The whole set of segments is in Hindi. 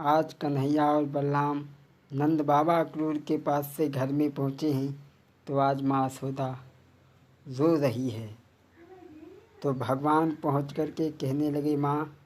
आज कन्हैया और बलराम नंद बाबा अक्रूर के पास से घर में पहुँचे हैं तो आज माँ यशोदा रो रही है। तो भगवान पहुँच कर के कहने लगे, माँ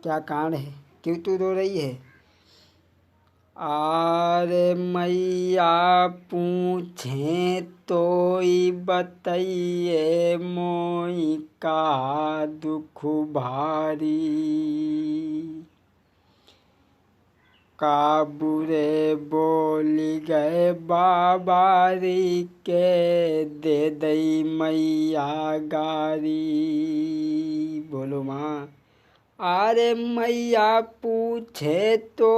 क्या कारण है, क्यों तू रो रही है? आरे मैया पूछे तो बताइए मोई का दुख भारी। काबुरे बोली गए बाबारी के दे दई मैया गारी। बोलो माँ। अरे मैया पूछे तो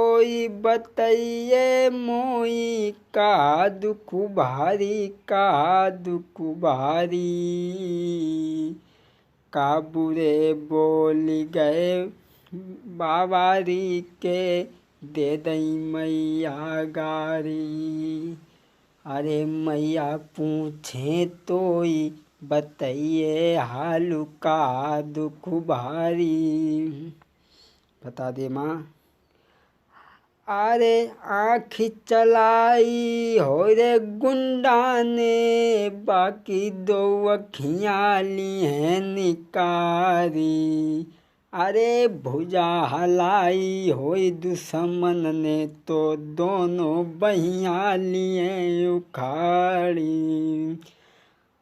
बताइए मोई का दुख भारी, का दुख भारी। काबुरे बोल गए बाबारी के दे दई मैया गारी। अरे मैया पूछे तो बताइए हालू का दुख भारी। बता दे माँ। अरे आँख चलाई हो रे गुंडा ने, बाकी दो अखियाँ ली हैं निकारी। अरे भुजा हलाई होई दुश्मन ने, तो दोनों बहियाँ लिए उखाड़ी।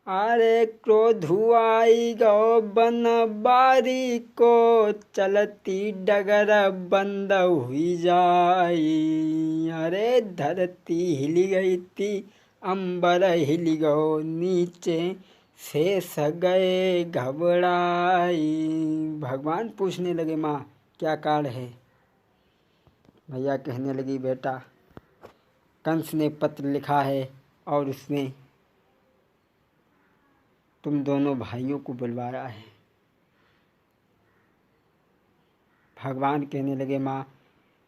अरे क्रोध आई गो बनबारी को, चलती डगर बंद हुई जाई। अरे धरती हिल गई थी, अंबर हिल गो नीचे, शेष गए घबराई। भगवान पूछने लगे, माँ क्या कारण है? भैया कहने लगी, बेटा कंस ने पत्र लिखा है और उसमें तुम दोनों भाइयों को बुलवाया है। भगवान कहने लगे, माँ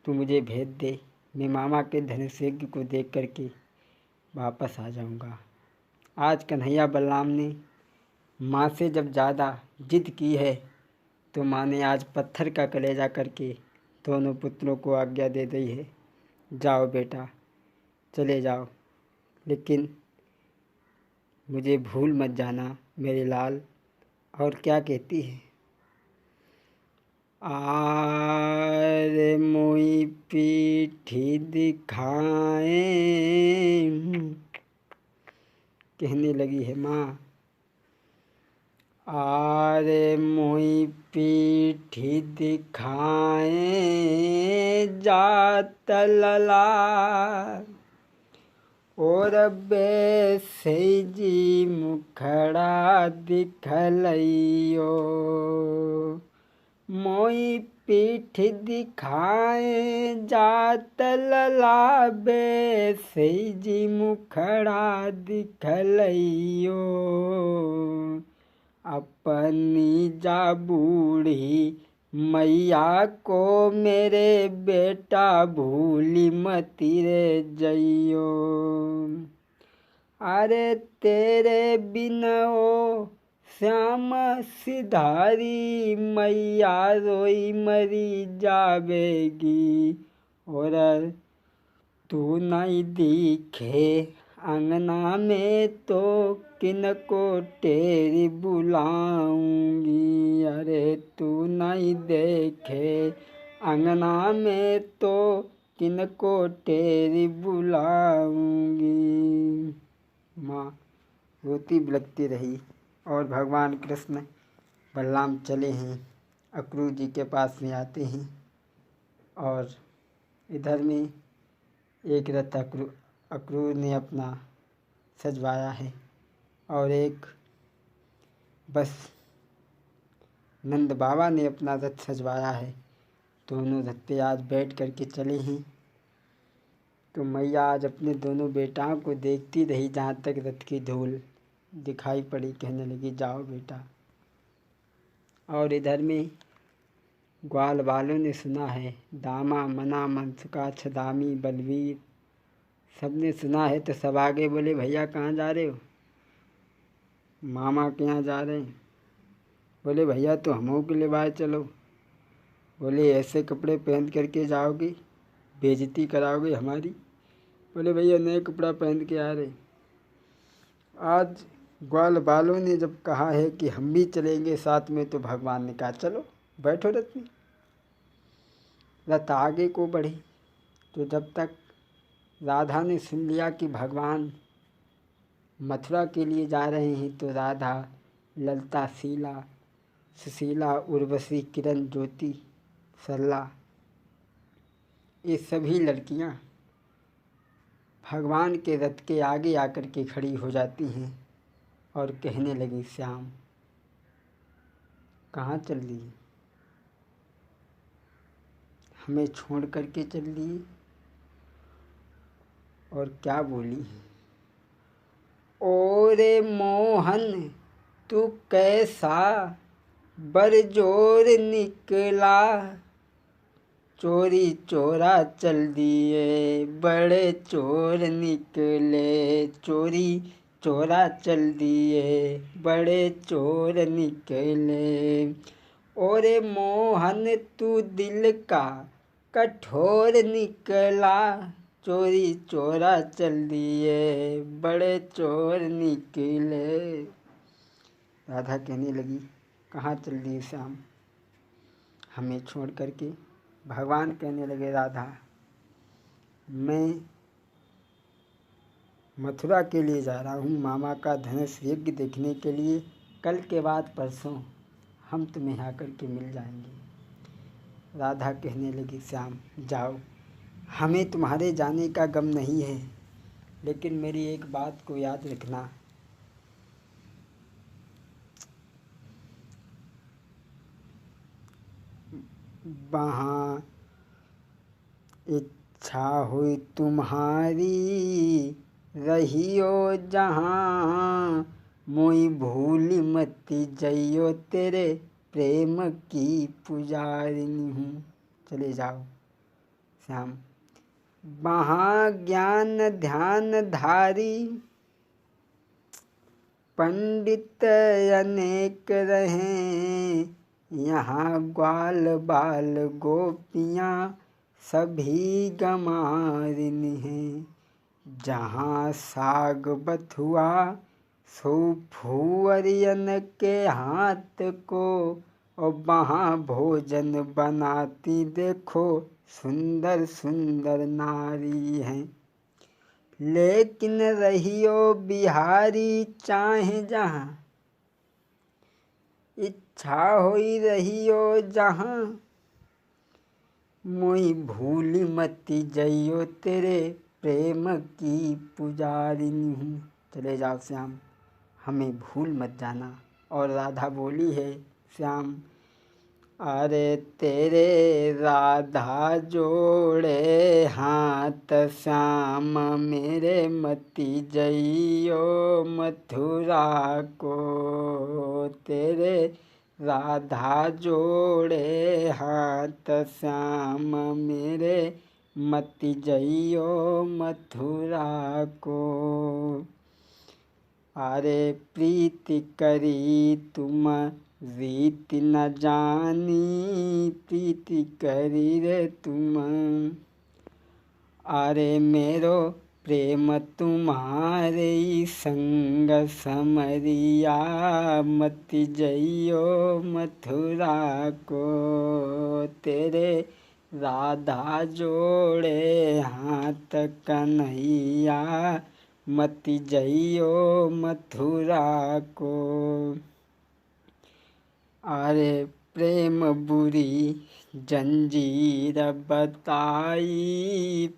तू मुझे भेज दे, मैं मामा के धनुष यज्ञ को देख करके वापस आ जाऊंगा। आज कन्हैया बलराम ने माँ से जब ज़्यादा जिद की है तो माँ ने आज पत्थर का कलेजा करके दोनों पुत्रों को आज्ञा दे दी है, जाओ बेटा चले जाओ, लेकिन मुझे भूल मत जाना मेरे लाल। और क्या कहती है? आरे मोई पीठी दिखाए, कहने लगी है माँ। आरे मोई पीठी दिखाए जात लला, और बेसे जी मुखड़ा दिखलइयो। मोई पीठ दिखाए जात लला, बेसे जी मुखड़ा दिखलइयो। अपनी जा बूढ़ी मैया को मेरे बेटा भूली मती रे जइयो। अरे तेरे बिन ओ श्याम सिधारी, मैया रोई मरी जावेगी। और तू नहीं दिखे अंगना में तो किनको तेरी बुलाऊंगी। अरे तू नहीं देखे अंगना में तो किनको तेरी बुलाऊंगी। माँ रोती बिलखती रही और भगवान कृष्ण बलराम चले हैं, अक्रूर जी के पास में आते हैं। और इधर में एक रथ अक्रूर ने अपना सजवाया है और एक बस नंद बाबा ने अपना रथ सजवाया है। दोनों रथ पे आज बैठ करके चले हैं। तो मैया आज अपने दोनों बेटाओं को देखती रही, जहाँ तक रथ की धूल दिखाई पड़ी, कहने लगी जाओ बेटा। और इधर में ग्वाल वालों ने सुना है, दामा मना मनसुका छदामी बलवीर, सबने सुना है। तो सब आगे बोले, भैया कहाँ जा रहे हो? मामा के यहाँ जा रहे हैं। बोले भैया तो हमों के लिए बाहर चलो। बोले ऐसे कपड़े पहन करके जाओगी बेइज्जती कराओगे हमारी। बोले भैया नए कपड़ा पहन के आ रहे। आज ग्वाल बालों ने जब कहा है कि हम भी चलेंगे साथ में, तो भगवान ने कहा चलो बैठो रथ में। रथ आगे को बढ़ी। तो जब तक राधा ने सुन लिया कि भगवान मथुरा के लिए जा रहे हैं, तो राधा, ललता, शीला, सुशीला, उर्वशी, किरण, ज्योति, सरला, ये सभी लड़कियां भगवान के रथ के आगे आकर के खड़ी हो जाती हैं और कहने लगी, श्याम कहाँ चल दी, हमें छोड़ करके चल दी। और क्या बोली, ओरे मोहन तू कैसा बरजोर निकला, चोरी चोरा चल दिए बड़े चोर निकले, चोरी चोरा चल दिए बड़े चोर निकले। ओरे मोहन तू दिल का कठोर निकला, चोरी चोरा चल दिए बड़े चोर निकले। राधा कहने लगी, कहाँ चल दिए श्याम हमें छोड़ करके। भगवान कहने लगे, राधा मैं मथुरा के लिए जा रहा हूँ, मामा का धनुष यज्ञ देखने के लिए। कल के बाद परसों हम तुम्हें आकर के मिल जाएंगे। राधा कहने लगी, श्याम जाओ, हमें तुम्हारे जाने का गम नहीं है, लेकिन मेरी एक बात को याद रखना, वहाँ इच्छा हुई तुम्हारी रहियो जहाँ, मोई भूल मती जइयो तेरे प्रेम की पुजारिनी हूँ। चले जाओ श्याम। वहाँ ज्ञान ध्यान धारी पंडित अनेक रहें, यहाँ ग्वाल बाल गोपियाँ सभी गंवारिन हैं। जहाँ साग बथुआ सो फुअरियन के हाथ को, और वहाँ भोजन बनाती देखो सुंदर सुंदर नारी हैं। लेकिन रहियो बिहारी चाहे जहाँ, इच्छा होई रहियो जहाँ, मोई भूली मती जइयो तेरे प्रेम की पुजारिनी हूँ। चले जाओ श्याम, हमें भूल मत जाना। और राधा बोली है, श्याम अरे तेरे राधा जोड़े हाथ, श्याम मेरे मती जइयो मथुरा को, तेरे राधा जोड़े हाथ, श्याम मेरे मती जइयो मथुरा को। अरे प्रीति करी तुम रीति न जानी, प्रीति करी रे तुम, अरे मेरो प्रेम तुम्हारे संग समरिया, मति जइयो मथुरा को, तेरे राधा जोड़े हाथ कन्हैया, मति जइयो मथुरा को। अरे प्रेम बुरी जंजीर बताई,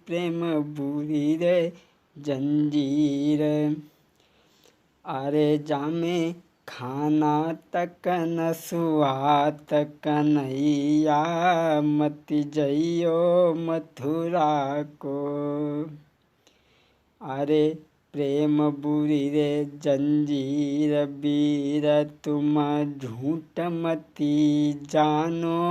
प्रेम बुरी रे जंजीर, अरे जामे खाना तक न सुहात कन्हैया, मति जइयो मथुरा को। अरे प्रेम बुरी रे जंजीर वीर, तुम झूठ मती जानो,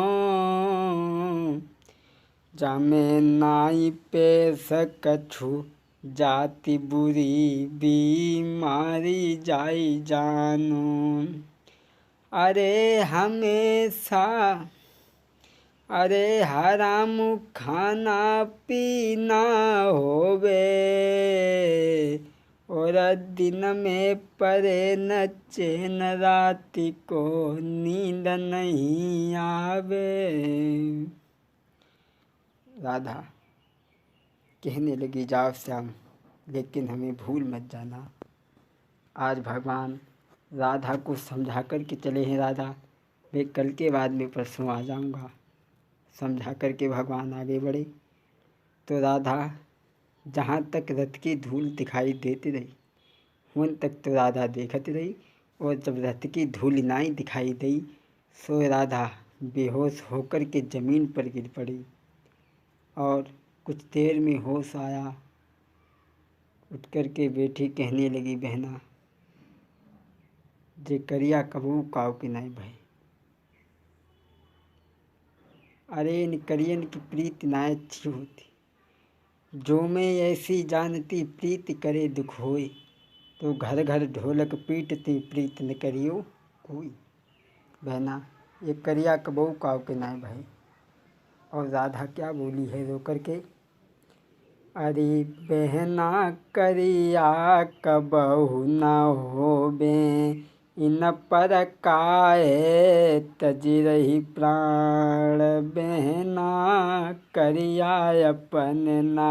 जामे नाई पे सकछु जाति बुरी बीमारी जाई जानो। अरे अरे हराम खाना पीना होवे और दिन में परे न चैन रात को नींद नहीं आवे। राधा कहने लगी जाओ श्याम, लेकिन हमें भूल मत जाना। आज भगवान राधा को समझा कर के चले हैं। राधा मैं कल के बाद में परसों आ जाऊंगा। समझा कर के भगवान आगे बढ़े तो राधा जहाँ तक रथ की धूल दिखाई देती रही उन तक तो राधा देखती रही, और जब रथ की धूल नाई दिखाई दी सो राधा बेहोश होकर के ज़मीन पर गिर पड़ी। और कुछ देर में होश आया, उठ कर के बैठी कहने लगी बहना जे करिया कबू काव के नाई भाई। अरे इन करियन की प्रीत ना अच्छी होती, जो मैं ऐसी जानती प्रीत करे दुख होए, तो घर घर ढोलक पीटती प्रीत न करियो कोई। बहना ये करिया कबू काव के नाई भाई। और राधा क्या बोली है रो करके, अरे बहना करिया कबहू न होबे, इन पर काहे तजी रही प्राण। बहना करिया अपन न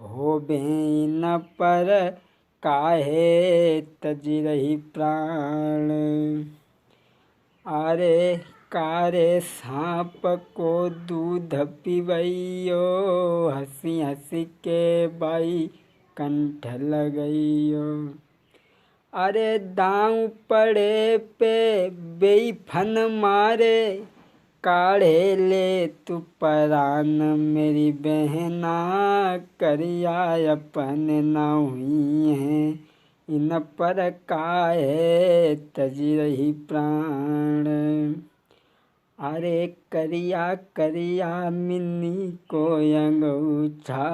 होबे, इन पर काहे तजी रही प्राण। अरे कारे सांप को दूध पिबैयो, हंसी हंसी के बाई कंठ लगैयो। अरे दांव पड़े पे बेईफन मारे, काढ़े ले तू परान मेरी बहना। करिया अपन न हुई है, इन पर काहे तजी रही प्राण। अरे करिया करिया मिन्नी को अंगूछा,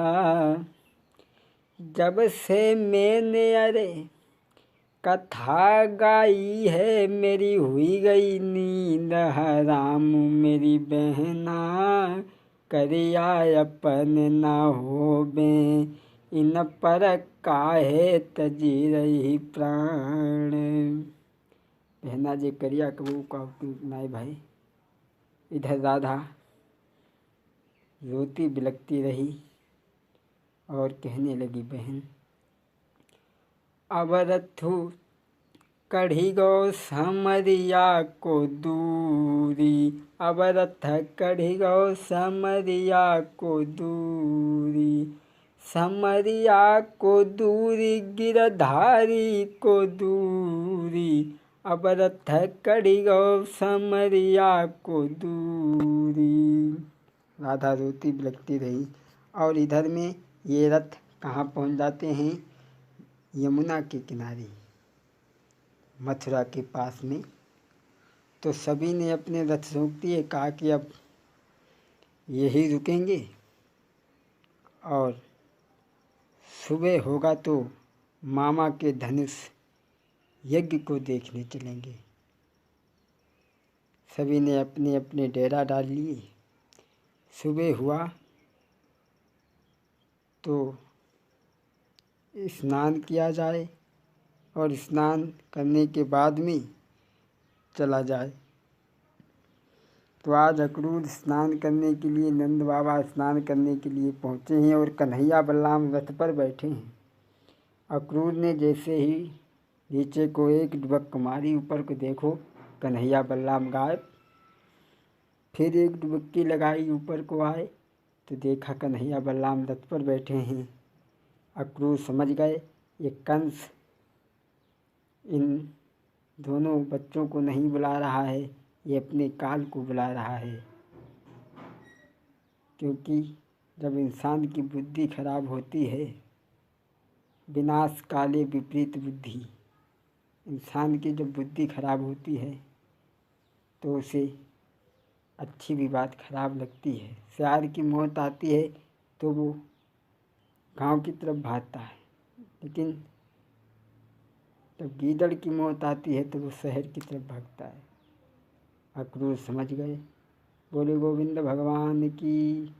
जब से मैंने अरे कथा गाई है, मेरी हुई गई नींद हराम मेरी बहना। करिया अपन न होबे, इन पर काहे तजी रही प्राण। बहना जे करिया कबू काव नाई भाई। इधर राधा रोती बिलखती रही और कहने लगी बहन अब रथु कढ़ी गो समरिया को दूरी। अब रथ कढ़ी गो समरिया को दूरी, समरिया को दूरी गिरधारी को दूरी। अब रथ कढ़ी गो समरिया को दूरी। राधा रोती बिलखती रही और इधर में ये रथ कहाँ पहुँच जाते हैं, यमुना के किनारे मथुरा के पास में। तो सभी ने अपने रथ रोक दिए, कहा कि अब यही रुकेंगे और सुबह होगा तो मामा के धनुष यज्ञ को देखने चलेंगे। सभी ने अपने अपने डेरा डाल लिए। सुबह हुआ तो स्नान किया जाए और स्नान करने के बाद में चला जाए। तो आज अक्रूर स्नान करने के लिए, नंद बाबा स्नान करने के लिए पहुँचे हैं और कन्हैया बलराम रथ पर बैठे हैं। अक्रूर ने जैसे ही नीचे को एक डुबक मारी, ऊपर को देखो कन्हैया बलराम गायब। फिर एक डुबक्की लगाई, ऊपर को आए तो देखा कन्हैया बलराम रथ पर बैठे हैं। अक्रूर समझ गए ये कंस इन दोनों बच्चों को नहीं बुला रहा है, ये अपने काल को बुला रहा है। क्योंकि जब इंसान की बुद्धि खराब होती है, विनाश काले विपरीत बुद्धि, इंसान की जब बुद्धि खराब होती है तो उसे अच्छी भी बात खराब लगती है। सियार की मौत आती है तो वो गांव की तरफ भागता है, लेकिन जब गीदड़ की मौत आती है तो वो शहर की तरफ भागता है। अक्रूर समझ गए बोले गोविंद भगवान की।